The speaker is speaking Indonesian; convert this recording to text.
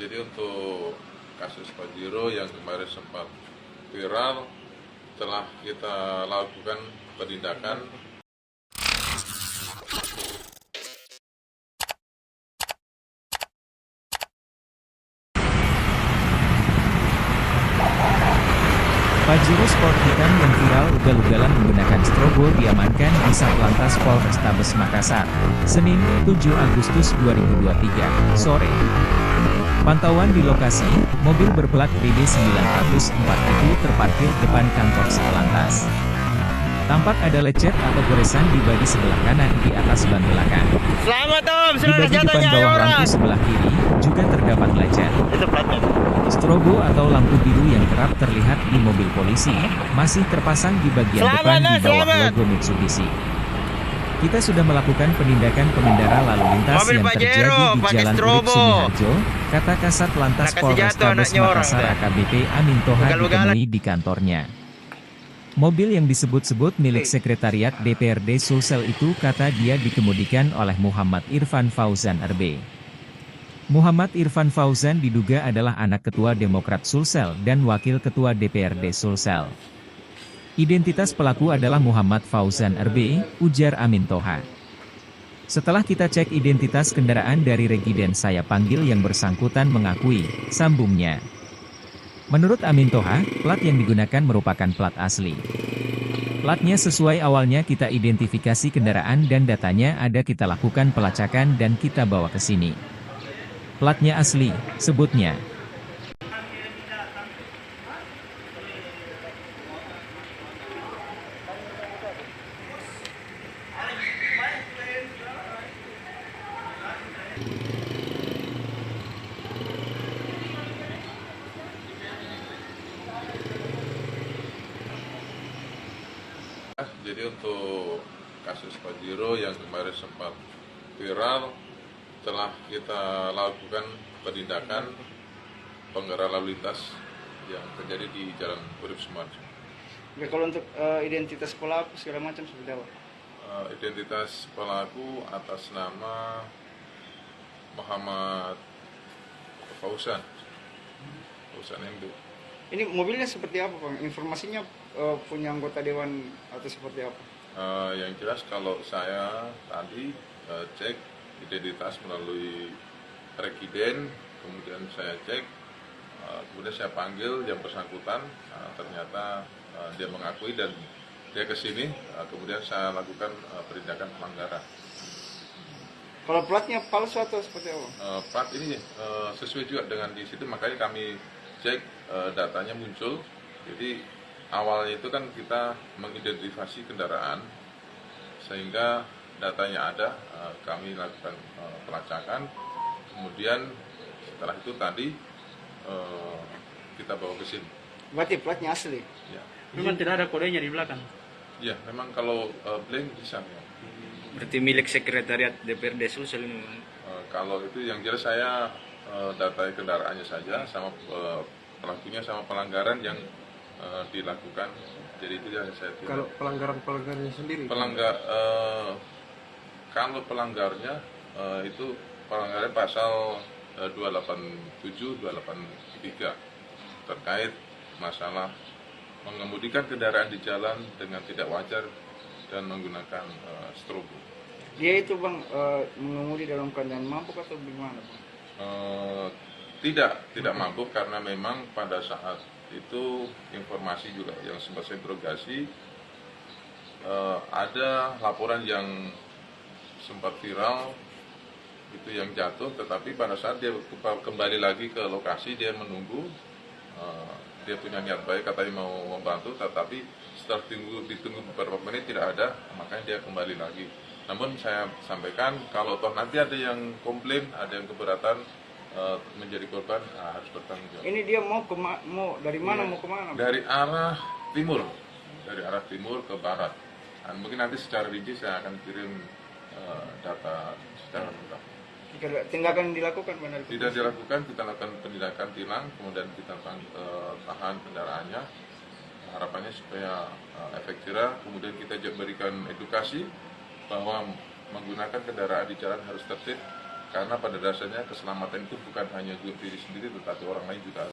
Jadi untuk kasus Pajero yang kemarin sempat viral, telah kita lakukan penindakan. Pajero sport hitam yang viral ugal-ugalan menggunakan strobo diamankan di Satlantas Polrestabes Makassar, Senin, 7 Agustus 2023, sore. Pantauan di lokasi, mobil berplat BD904 itu terparkir depan kantor Satlantas. Tampak ada lecet atau goresan di bodi sebelah kanan di atas ban belakang. Selamat Om, Di bodi depan bawah lampu sebelah kiri, juga terdapat lecet. Itu platnya. Strobo atau lampu biru yang kerap terlihat di mobil polisi, masih terpasang di bagian depan di bawah logo Mitsubishi. Kita sudah melakukan penindakan pengendara lalu lintas Mobil yang Pajero, terjadi di pakai Jalan Urip strobo. Sumiharjo, kata Kasat Lantas Nah, kasih jatuh Polrestabes anaknya orang, Makassar ya. AKBP Amin Toha Ugal-ugalan. ditemui di kantornya. Mobil yang disebut-sebut milik Sekretariat DPRD Sulsel itu kata dia dikemudikan oleh Muhammad Irfan Fauzan RB. Muhammad Irfan Fauzan diduga adalah anak Ketua Demokrat Sulsel dan Wakil Ketua DPRD Sulsel. Identitas pelaku adalah Muhammad Fauzan RB, ujar Amin Toha. Setelah kita cek identitas kendaraan dari regiden saya panggil yang bersangkutan mengakui, sambungnya. Menurut Amin Toha, plat yang digunakan merupakan plat asli. Platnya sesuai awalnya kita identifikasi kendaraan dan datanya ada kita lakukan pelacakan dan kita bawa ke sini. Platnya asli, sebutnya. Jadi untuk kasus Pajero yang kemarin sempat viral, telah kita lakukan penindakan pengendara lalu lintas yang terjadi di Jalan Urip Sumiharjo. Ya, kalau untuk identitas pelaku segala macam seperti apa? Identitas pelaku atas nama Muhammad Fauzan MB. Ini mobilnya seperti apa, Bang? Informasinya punya anggota dewan atau seperti apa? Yang jelas kalau saya tadi cek identitas melalui regiden, kemudian saya cek, kemudian saya panggil yang bersangkutan, ternyata dia mengakui dan dia ke sini, kemudian saya lakukan penindakan pelanggaran. Kalau platnya palsu atau seperti apa? Plat ini sesuai juga dengan di situ, makanya kami cek datanya muncul. Jadi awalnya itu kan kita mengidentifikasi kendaraan sehingga datanya ada, kami lakukan pelacakan, kemudian setelah itu tadi kita bawa ke sini. Berarti platnya asli? Ya, Memang tidak ada kodenya di belakang. ya memang kalau blank bisa ya. Berarti milik sekretariat DPRD Sulsel ini. Kalau itu yang jelas saya data kendaraannya saja sama pelakunya sama pelanggaran yang dilakukan. Jadi itu yang saya tidak. Kalau pelanggarannya sendiri? Kalau pelanggarnya itu pelanggaran pasal 287, 283 terkait masalah mengemudikan kendaraan di jalan dengan tidak wajar dan menggunakan strobo. Dia itu, Bang, mengemudi dalam keadaan mabuk atau bagaimana, Bang? Tidak mabuk karena memang pada saat itu informasi juga yang sempat saya interogasi, ada laporan yang sempat viral itu yang jatuh, tetapi pada saat dia kembali lagi ke lokasi dia menunggu, dia punya niat baik katanya mau membantu, tetapi setelah ditunggu beberapa menit tidak ada, makanya dia kembali lagi. Namun saya sampaikan kalau toh nanti ada yang komplain, ada yang keberatan menjadi korban, harus bertanggung jawab. Ini dia mau dari mana mau kemana, Bang? Dari arah timur ke barat. Dan mungkin nanti secara rinci saya akan kirim data secara lengkap. Tindakan dilakukan, benar? Tidak dilakukan, kita lakukan penindakan tilang, kemudian kita tahan kendaraannya. Harapannya supaya efek jerah, kemudian kita juga berikan edukasi bahwa menggunakan kendaraan di jalan harus tertib Karena pada dasarnya keselamatan itu bukan hanya diri sendiri, tetapi orang lain juga